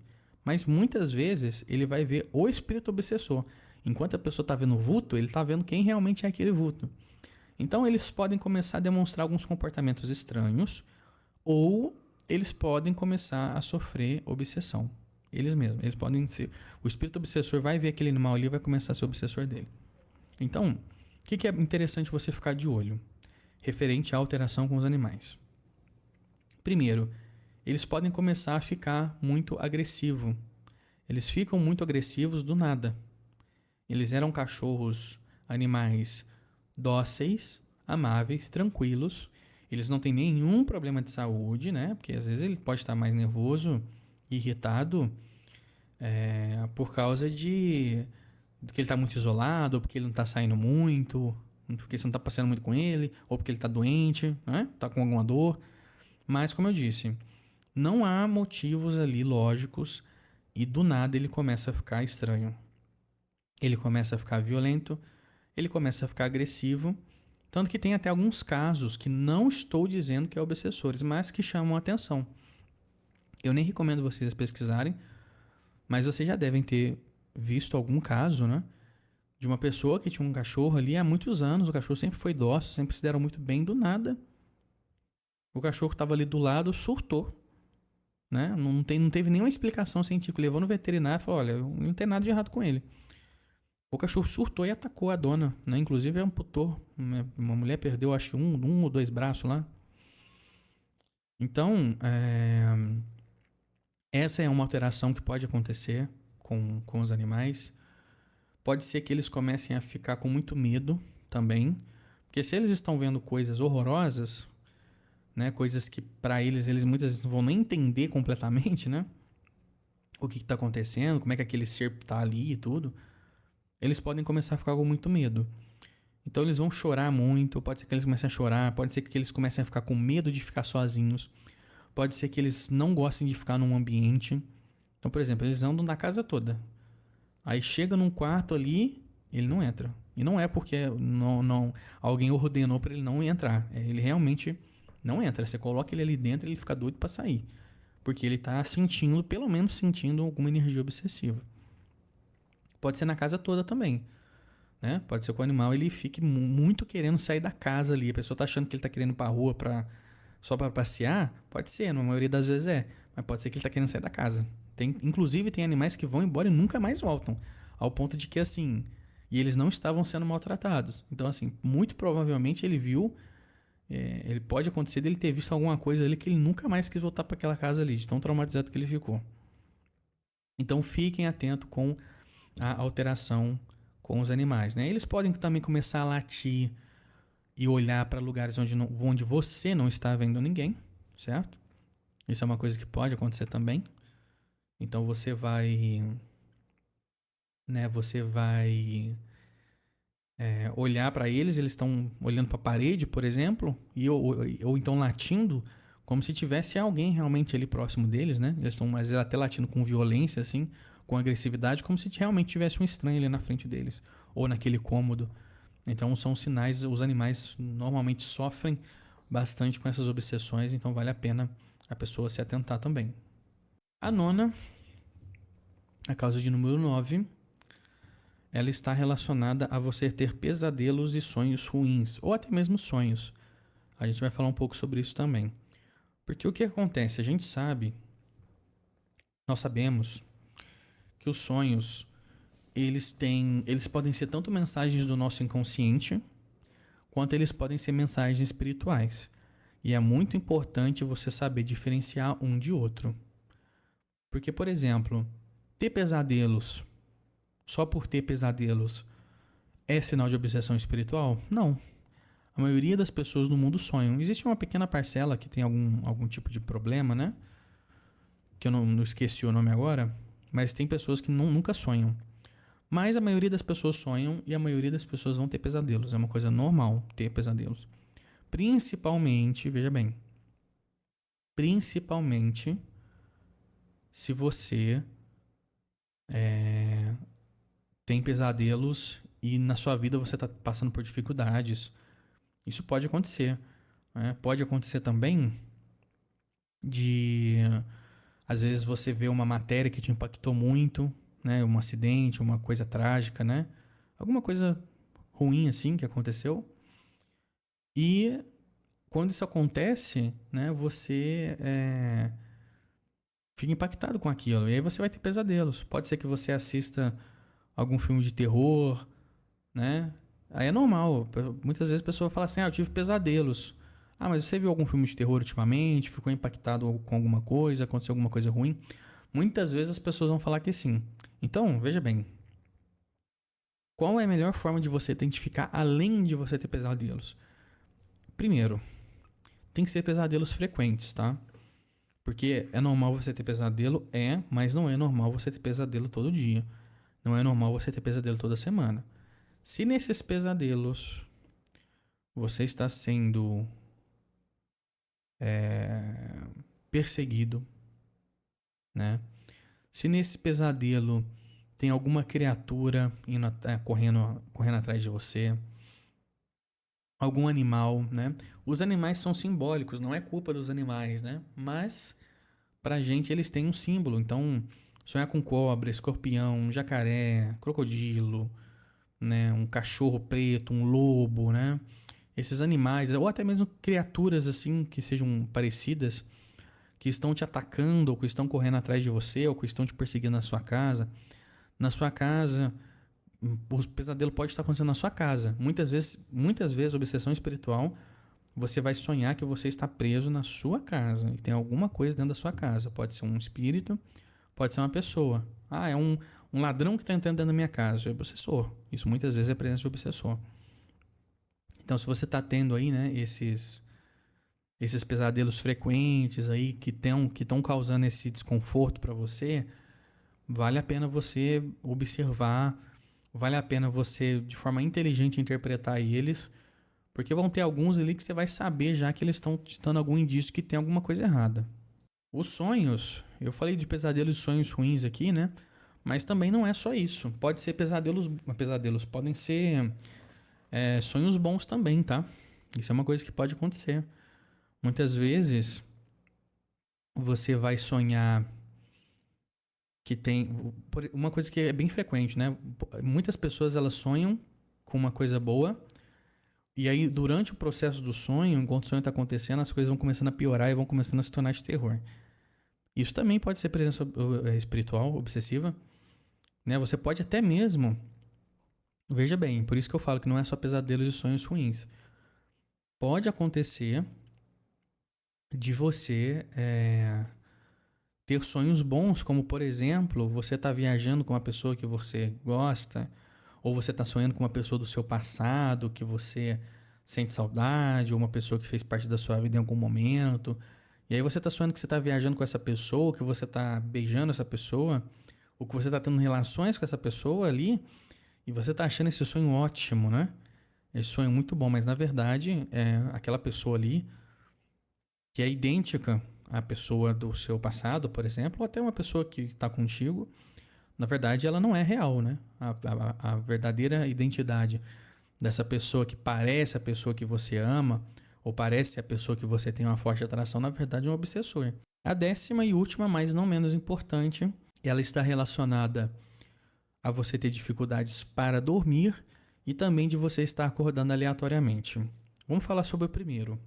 mas muitas vezes ele vai ver o espírito obsessor. Enquanto a pessoa está vendo o vulto, ele está vendo quem realmente é aquele vulto. Então eles podem começar a demonstrar alguns comportamentos estranhos, ou eles podem começar a sofrer obsessão. Eles mesmos. Eles podem ser... O espírito obsessor vai ver aquele animal ali e vai começar a ser obsessor dele. Então, o que é interessante você ficar de olho? Referente à alteração com os animais. Primeiro, eles podem começar a ficar muito agressivos. Eles ficam muito agressivos do nada. Eles eram cachorros, animais dóceis, amáveis, tranquilos. Eles não têm nenhum problema de saúde, né? Porque às vezes ele pode estar mais nervoso, irritado, por causa de que ele está muito isolado, ou porque ele não está saindo muito, porque você não está passeando muito com ele, ou porque ele está doente, né? Está com alguma dor. Mas, como eu disse, não há motivos ali lógicos e do nada ele começa a ficar estranho. Ele começa a ficar violento, ele começa a ficar agressivo. Tanto que tem até alguns casos que não estou dizendo que é obsessores, mas que chamam a atenção. Eu nem recomendo vocês pesquisarem, mas vocês já devem ter visto algum caso, né? De uma pessoa que tinha um cachorro ali há muitos anos, o cachorro sempre foi dócil, sempre se deram muito bem, do nada. O cachorro estava ali do lado, surtou, né? Não teve nenhuma explicação científica. Levou no veterinário e falou, olha, não tem nada de errado com ele. O cachorro surtou e atacou a dona, né? Inclusive amputou. Uma mulher perdeu acho que um ou dois braços lá. Então, essa é uma alteração que pode acontecer com os animais. Pode ser que eles comecem a ficar com muito medo também. Porque se eles estão vendo coisas horrorosas, né? Coisas que para eles muitas vezes não vão nem entender completamente, né? O que está acontecendo, como é que aquele ser tá ali e tudo. Eles podem começar a ficar com muito medo. Então eles vão chorar muito, pode ser que eles comecem a chorar, pode ser que eles comecem a ficar com medo de ficar sozinhos, pode ser que eles não gostem de ficar num ambiente. Então, por exemplo, eles andam na casa toda. Aí chega num quarto ali, ele não entra. E não é porque alguém ordenou para ele não entrar. Ele realmente não entra. Você coloca ele ali dentro, ele fica doido para sair. Porque ele tá sentindo, pelo menos sentindo alguma energia obsessiva. Pode ser na casa toda também. Né? Pode ser que o animal ele fique muito querendo sair da casa ali. A pessoa tá achando que ele tá querendo ir pra rua só para passear. Pode ser, na maioria das vezes é. Mas pode ser que ele tá querendo sair da casa. Inclusive tem animais que vão embora e nunca mais voltam. Ao ponto de que assim... E eles não estavam sendo maltratados. Então assim, muito provavelmente ele viu... ele pode acontecer dele ter visto alguma coisa ali que ele nunca mais quis voltar para aquela casa ali. De tão traumatizado que ele ficou. Então fiquem atentos com a alteração com os animais, né? Eles podem também começar a latir e olhar para lugares onde você não está vendo ninguém, certo? Isso é uma coisa que pode acontecer também. Então você vai, né? Você vai olhar para eles estão olhando para a parede, por exemplo, ou então latindo como se tivesse alguém realmente ali próximo deles, né? Eles estão mas até latindo com violência, assim, com agressividade, como se realmente tivesse um estranho ali na frente deles ou naquele cômodo. Então são sinais, os animais normalmente sofrem bastante com essas obsessões, então vale a pena a pessoa se atentar também. A nona, a causa de número 9, ela está relacionada a você ter pesadelos e sonhos ruins, ou até mesmo sonhos. A gente vai falar um pouco sobre isso também. Porque o que acontece? A gente sabe, nós sabemos que os sonhos, eles podem ser tanto mensagens do nosso inconsciente, quanto eles podem ser mensagens espirituais. E é muito importante você saber diferenciar um de outro. Porque, por exemplo, ter pesadelos só por ter pesadelos é sinal de obsessão espiritual? Não. A maioria das pessoas no mundo sonham. Existe uma pequena parcela que tem algum tipo de problema, né? Que eu não esqueci o nome agora. Mas tem pessoas que nunca sonham. Mas a maioria das pessoas sonham e a maioria das pessoas vão ter pesadelos. É uma coisa normal ter pesadelos. Principalmente, veja bem, principalmente se você tem pesadelos e na sua vida você está passando por dificuldades. Isso pode acontecer. Né? Pode acontecer também de, às vezes, você vê uma matéria que te impactou muito, né? Um acidente, uma coisa trágica, né? Alguma coisa ruim assim que aconteceu. E quando isso acontece, né? Você fica impactado com aquilo. E aí você vai ter pesadelos. Pode ser que você assista algum filme de terror, né? Aí é normal. Muitas vezes a pessoa fala assim: eu tive pesadelos. Ah, mas você viu algum filme de terror ultimamente? Ficou impactado com alguma coisa? Aconteceu alguma coisa ruim? Muitas vezes as pessoas vão falar que sim. Então, veja bem. Qual é a melhor forma de você identificar além de você ter pesadelos? Primeiro, tem que ser pesadelos frequentes, tá? Porque é normal você ter pesadelo, mas não é normal você ter pesadelo todo dia. Não é normal você ter pesadelo toda semana. Se nesses pesadelos você está sendo perseguido, né? Se nesse pesadelo tem alguma criatura correndo atrás de você, algum animal, né? Os animais são simbólicos, não é culpa dos animais, né? Mas pra gente eles têm um símbolo. Então, sonhar com cobra, escorpião, jacaré, crocodilo, né? Um cachorro preto, um lobo, né? Esses animais, ou até mesmo criaturas assim que sejam parecidas, que estão te atacando, ou que estão correndo atrás de você, ou que estão te perseguindo na sua casa. Na sua casa, o pesadelo pode estar acontecendo na sua casa. Muitas vezes, obsessão espiritual, você vai sonhar que você está preso na sua casa e tem alguma coisa dentro da sua casa. Pode ser um espírito, pode ser uma pessoa. Ah, é um ladrão que está entrando dentro da minha casa. É obsessor. Isso muitas vezes é presença de obsessor. Então, se você está tendo aí, né, esses pesadelos frequentes aí que estão causando esse desconforto para você, vale a pena você observar, vale a pena você, de forma inteligente, interpretar eles, porque vão ter alguns ali que você vai saber já que eles estão te dando algum indício que tem alguma coisa errada. Os sonhos, eu falei de pesadelos e sonhos ruins aqui, né? Mas também não é só isso. Pode ser pesadelos podem ser sonhos bons também, tá? Isso é uma coisa que pode acontecer. Muitas vezes você vai sonhar que tem uma coisa que é bem frequente, né? Muitas pessoas elas sonham com uma coisa boa e aí durante o processo do sonho, enquanto o sonho está acontecendo, as coisas vão começando a piorar e vão começando a se tornar de terror. Isso também pode ser presença espiritual, obsessiva, né? Você pode até mesmo, veja bem, por isso que eu falo que não é só pesadelos e sonhos ruins. Pode acontecer de você ter sonhos bons, como por exemplo, você está viajando com uma pessoa que você gosta, ou você está sonhando com uma pessoa do seu passado que você sente saudade, ou uma pessoa que fez parte da sua vida em algum momento. E aí você está sonhando que você está viajando com essa pessoa, que você está beijando essa pessoa, ou que você está tendo relações com essa pessoa ali, e você está achando esse sonho ótimo, né? Esse sonho é muito bom, mas na verdade é aquela pessoa ali que é idêntica à pessoa do seu passado, por exemplo, ou até uma pessoa que está contigo, na verdade ela não é real, né? A verdadeira identidade dessa pessoa que parece a pessoa que você ama, ou parece a pessoa que você tem uma forte atração, na verdade é um obsessor. A 10ª e última, mas não menos importante, ela está relacionada a você ter dificuldades para dormir e também de você estar acordando aleatoriamente. Vamos falar sobre o primeiro.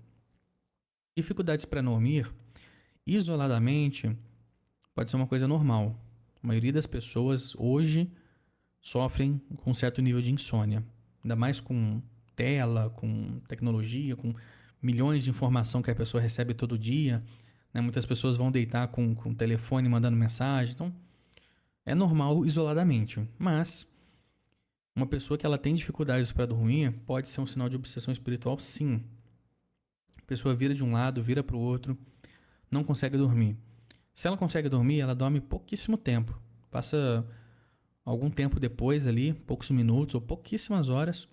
Dificuldades para dormir, isoladamente, pode ser uma coisa normal. A maioria das pessoas hoje sofrem com um certo nível de insônia. Ainda mais com tela, com tecnologia, com milhões de informação que a pessoa recebe todo dia. Né? Muitas pessoas vão deitar com o telefone mandando mensagem. Então, é normal isoladamente. Mas uma pessoa que ela tem dificuldades para dormir pode ser um sinal de obsessão espiritual, sim. A pessoa vira de um lado, vira para o outro, não consegue dormir. Se ela consegue dormir, ela dorme pouquíssimo tempo. Passa algum tempo depois ali, poucos minutos ou pouquíssimas horas,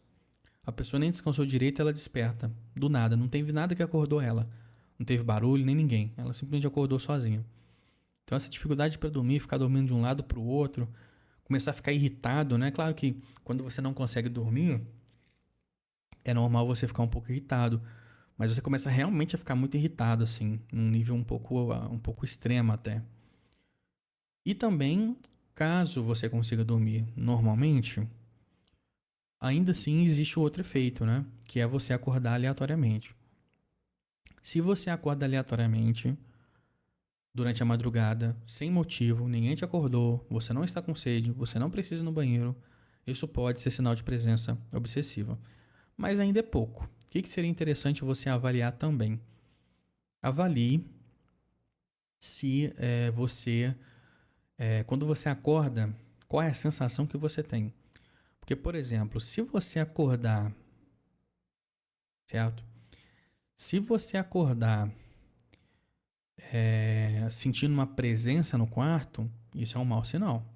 a pessoa nem descansou direito, ela desperta. Do nada, não teve nada que acordou ela. Não teve barulho, nem ninguém. Ela simplesmente acordou sozinha. Então essa dificuldade para dormir, ficar dormindo de um lado para o outro, começar a ficar irritado, né? Claro que quando você não consegue dormir, é normal você ficar um pouco irritado. Mas você começa realmente a ficar muito irritado, assim, num nível um pouco extremo até. E também, caso você consiga dormir normalmente, ainda assim existe o outro efeito, né? Que é você acordar aleatoriamente. Se você acorda aleatoriamente durante a madrugada, sem motivo, ninguém te acordou, você não está com sede, você não precisa ir no banheiro, isso pode ser sinal de presença obsessiva. Mas ainda é pouco. O que seria interessante você avaliar também? Avalie se você, quando você acorda, qual é a sensação que você tem. Porque, por exemplo, se você acordar, certo? Se você acordar sentindo uma presença no quarto, isso é um mau sinal.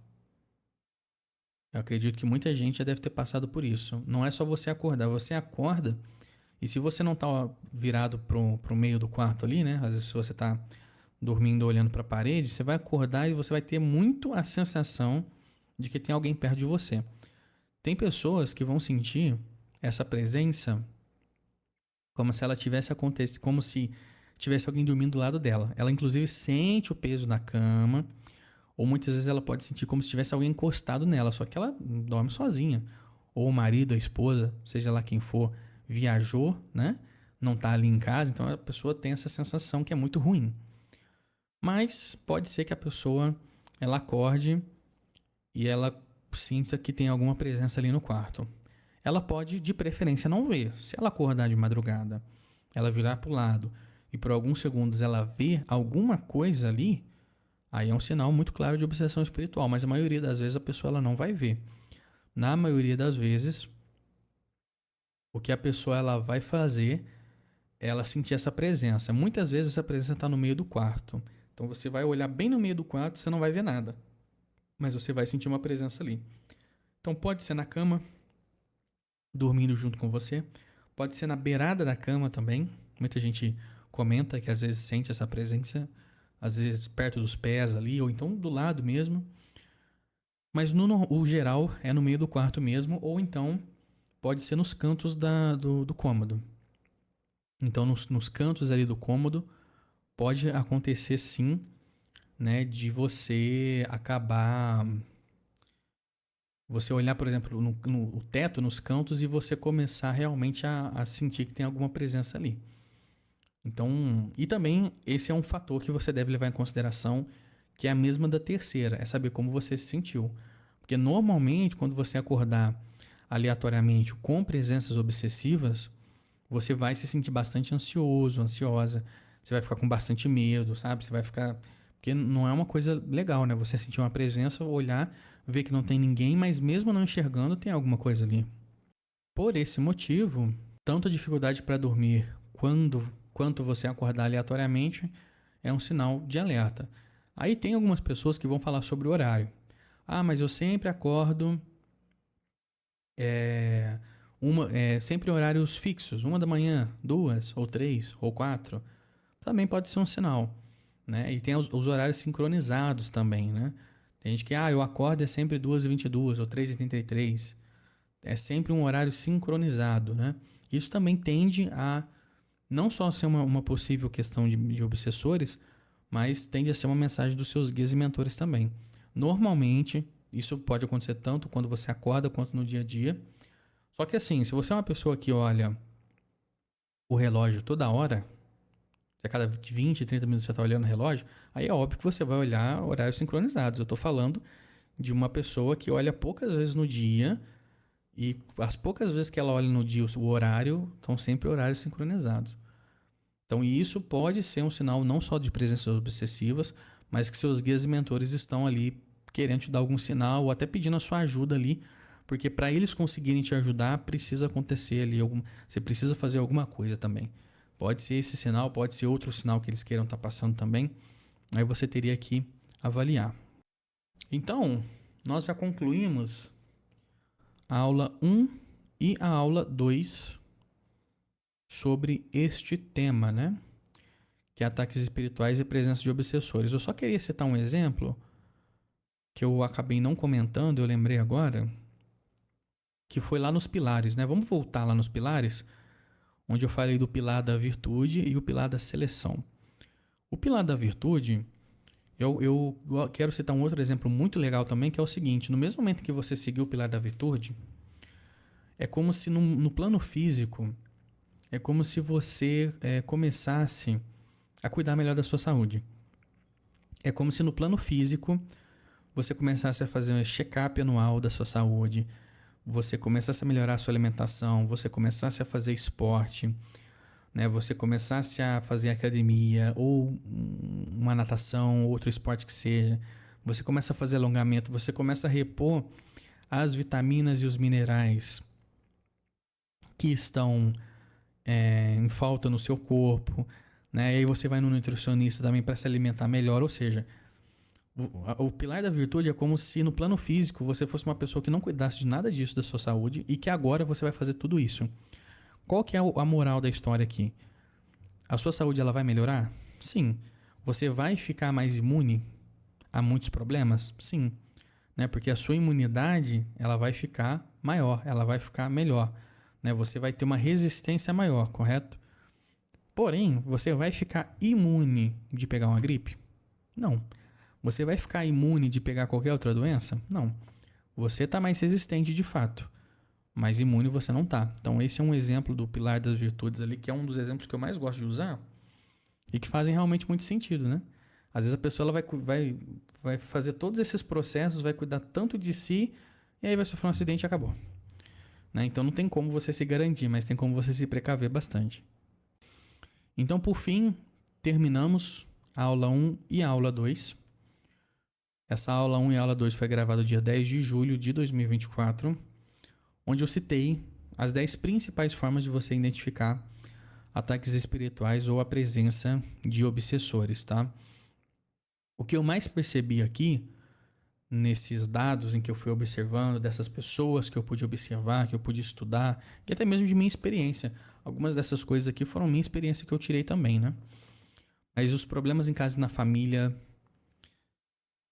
Eu acredito que muita gente já deve ter passado por isso. Não é só você acordar, você acorda e se você não está virado pro meio do quarto ali, né? Às vezes se você está dormindo olhando para a parede, você vai acordar e você vai ter muito a sensação de que tem alguém perto de você. Tem pessoas que vão sentir essa presença como se ela tivesse acontecido, como se tivesse alguém dormindo do lado dela. Ela inclusive sente o peso na cama, ou muitas vezes ela pode sentir como se tivesse alguém encostado nela, só que ela dorme sozinha. Ou o marido, a esposa, seja lá quem for, viajou, né? Não tá ali em casa, então a pessoa tem essa sensação que é muito ruim. Mas pode ser que a pessoa ela acorde e ela sinta que tem alguma presença ali no quarto. Ela pode, de preferência, não ver. Se ela acordar de madrugada, ela virar para o lado e por alguns segundos ela ver alguma coisa ali, aí é um sinal muito claro de obsessão espiritual. Mas a maioria das vezes a pessoa ela não vai ver. Na maioria das vezes, o que a pessoa ela vai fazer é ela sentir essa presença. Muitas vezes essa presença está no meio do quarto. Então você vai olhar bem no meio do quarto, você não vai ver nada. Mas você vai sentir uma presença ali. Então pode ser na cama, dormindo junto com você. Pode ser na beirada da cama também. Muita gente comenta que às vezes sente essa presença, às vezes perto dos pés ali, ou então do lado mesmo. Mas o geral é no meio do quarto mesmo, ou então pode ser nos cantos do cômodo. Então nos cantos ali do cômodo pode acontecer sim, né, de você acabar... Você olhar, por exemplo, no teto, nos cantos, e você começar realmente a sentir que tem alguma presença ali. Então, e também esse é um fator que você deve levar em consideração, que é a mesma da terceira, é saber como você se sentiu. Porque normalmente, quando você acordar aleatoriamente com presenças obsessivas, você vai se sentir bastante ansioso, ansiosa, você vai ficar com bastante medo, sabe? Você vai ficar... Porque não é uma coisa legal, né? Você sentir uma presença, olhar, ver que não tem ninguém, mas mesmo não enxergando, tem alguma coisa ali. Por esse motivo, tanto a dificuldade para dormir quanto você acordar aleatoriamente é um sinal de alerta. Aí tem algumas pessoas que vão falar sobre o horário. Ah, mas eu sempre acordo sempre em horários fixos, 1 da manhã, 2, ou 3, ou 4. Também pode ser um sinal, né? E tem os horários sincronizados também, né? Tem gente que, eu acordo é sempre 2h22 ou 3h33. É sempre um horário sincronizado, né? Isso também tende a não só ser uma possível questão de obsessores, mas tende a ser uma mensagem dos seus guias e mentores também. Normalmente, isso pode acontecer tanto quando você acorda quanto no dia a dia. Só que assim, se você é uma pessoa que olha o relógio toda hora, a cada 20, 30 minutos você está olhando o relógio, aí é óbvio que você vai olhar horários sincronizados. Eu estou falando de uma pessoa que olha poucas vezes no dia, e as poucas vezes que ela olha no dia o horário, estão sempre horários sincronizados. Então isso pode ser um sinal não só de presenças obsessivas, mas que seus guias e mentores estão ali querendo te dar algum sinal ou até pedindo a sua ajuda ali, porque para eles conseguirem te ajudar, precisa acontecer ali você precisa fazer alguma coisa também. Pode ser esse sinal, pode ser outro sinal que eles queiram estar passando também. Aí você teria que avaliar. Então, nós já concluímos a aula 1 e a aula 2 sobre este tema, né? Que é ataques espirituais e presença de obsessores. Eu só queria citar um exemplo que eu acabei não comentando, eu lembrei agora, que foi lá nos pilares, né? Vamos voltar lá nos pilares, onde eu falei do pilar da virtude e o pilar da seleção. O pilar da virtude, eu quero citar um outro exemplo muito legal também, que é o seguinte: no mesmo momento que você seguiu o pilar da virtude, é como se no plano físico, é como se você começasse a cuidar melhor da sua saúde. É como se no plano físico você começasse a fazer um check-up anual da sua saúde, você começasse a melhorar a sua alimentação, você começasse a fazer esporte, né? Você começasse a fazer academia ou uma natação, outro esporte que seja. Você começa a fazer alongamento, você começa a repor as vitaminas e os minerais que estão em falta no seu corpo, né? E aí você vai no nutricionista também para se alimentar melhor, ou seja, o pilar da virtude é como se no plano físico você fosse uma pessoa que não cuidasse de nada disso da sua saúde e que agora você vai fazer tudo isso. Qual que é a moral da história aqui? A sua saúde ela vai melhorar? Sim. Você vai ficar mais imune a muitos problemas? Sim. Né? Porque a sua imunidade ela vai ficar maior, ela vai ficar melhor. Né? Você vai ter uma resistência maior, correto? Porém, você vai ficar imune de pegar uma gripe? Não. Você vai ficar imune de pegar qualquer outra doença? Não. Você está mais resistente de fato, mas imune você não está. Então esse é um exemplo do pilar das virtudes ali, que é um dos exemplos que eu mais gosto de usar e que fazem realmente muito sentido, né? Às vezes a pessoa ela vai fazer todos esses processos, vai cuidar tanto de si e aí vai sofrer um acidente e acabou. Né? Então não tem como você se garantir, mas tem como você se precaver bastante. Então, por fim, terminamos a aula 1 e a aula 2. Essa aula 1 e a aula 2 foi gravada dia 10 de julho de 2024, onde eu citei as 10 principais formas de você identificar ataques espirituais ou a presença de obsessores, tá? O que eu mais percebi aqui, nesses dados em que eu fui observando, dessas pessoas que eu pude observar, que eu pude estudar, e até mesmo de minha experiência. Algumas dessas coisas aqui foram minha experiência que eu tirei também, né? Mas os problemas em casa e na família,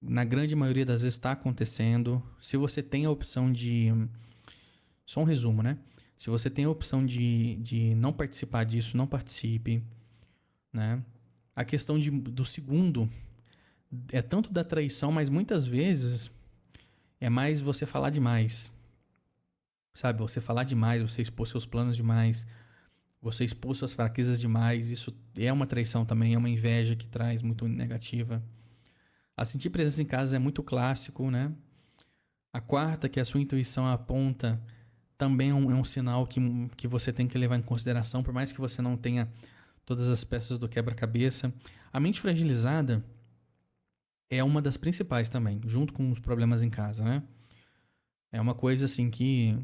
na grande maioria das vezes está acontecendo. Se você tem a opção de... Só um resumo, né? Se você tem a opção de não participar disso, não participe, né? A questão do segundo é tanto da traição, mas muitas vezes é mais você falar demais. Sabe? Você falar demais, você expor seus planos demais, você expor suas fraquezas demais. Isso é uma traição também, é uma inveja que traz muito negativa. A sentir presença em casa é muito clássico, né? A quarta, que a sua intuição aponta, também é um sinal que você tem que levar em consideração, por mais que você não tenha todas as peças do quebra-cabeça. A mente fragilizada é uma das principais também, junto com os problemas em casa, né? É uma coisa assim que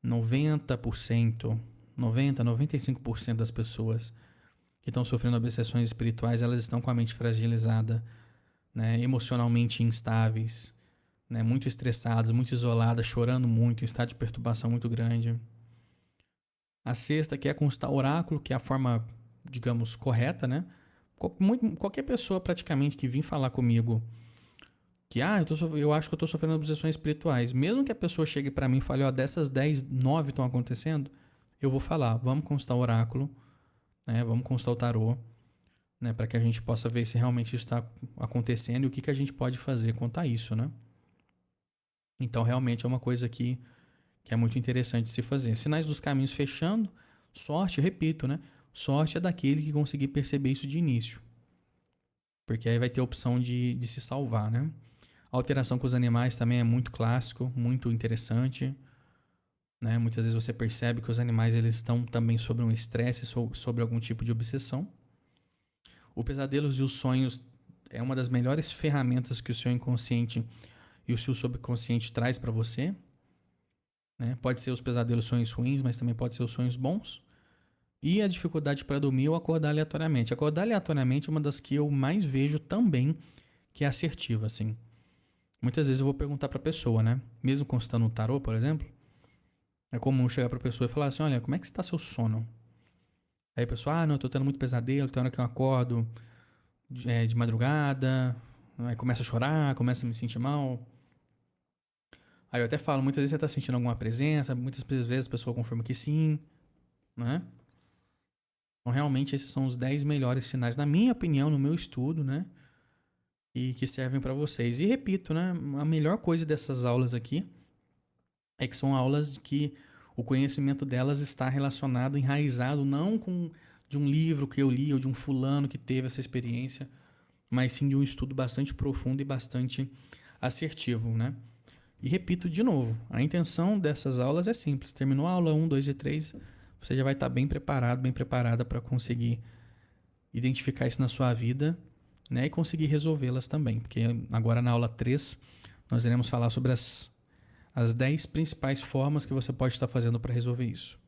90%, 95% das pessoas que estão sofrendo obsessões espirituais, elas estão com a mente fragilizada, né? Emocionalmente instáveis, né? Muito estressadas, muito isoladas, chorando muito, em estado de perturbação muito grande. A sexta, que é consultar oráculo, que é a forma, digamos, correta, né? Qualquer pessoa praticamente que vir falar comigo que eu acho que eu tô sofrendo obsessões espirituais, mesmo que a pessoa chegue para mim e fale, dessas 10, 9 estão acontecendo, eu vou falar, vamos consultar o oráculo, né? Vamos consultar o tarô, né? Para que a gente possa ver se realmente isso está acontecendo e o que a gente pode fazer quanto a isso, né? Então, realmente é uma coisa que é muito interessante se fazer. Sinais dos caminhos fechando, sorte, eu repito, né? Sorte é daquele que conseguir perceber isso de início. Porque aí vai ter a opção de se salvar, né? A alteração com os animais também é muito clássico, muito interessante, né? Muitas vezes você percebe que os animais eles estão também sob um estresse, sobre algum tipo de obsessão. O pesadelos e os sonhos é uma das melhores ferramentas que o seu inconsciente e o seu subconsciente traz para você, né? Pode ser os pesadelos, sonhos ruins, mas também pode ser os sonhos bons. E a dificuldade para dormir ou acordar aleatoriamente. Acordar aleatoriamente é uma das que eu mais vejo também, que é assertiva, assim. Muitas vezes eu vou perguntar para a pessoa, né? Mesmo consultando um tarô, por exemplo, é comum chegar para a pessoa e falar assim, olha, como é que está seu sono? Aí a pessoa, não, eu tô tendo muito pesadelo, tem hora que eu acordo de madrugada, aí começa a chorar, começa a me sentir mal. Aí eu até falo, muitas vezes você tá sentindo alguma presença, muitas vezes a pessoa confirma que sim, né? Então realmente esses são os 10 melhores sinais, na minha opinião, no meu estudo, né? E que servem para vocês. E repito, né? A melhor coisa dessas aulas aqui é que são aulas que o conhecimento delas está relacionado, enraizado, não de um livro que eu li ou de um fulano que teve essa experiência, mas sim de um estudo bastante profundo e bastante assertivo, né? E repito de novo, a intenção dessas aulas é simples. Terminou a aula 1, 2 e 3, você já vai estar bem preparado, bem preparada para conseguir identificar isso na sua vida, né? E conseguir resolvê-las também. Porque agora na aula 3 nós iremos falar sobre as 10 principais formas que você pode estar fazendo para resolver isso.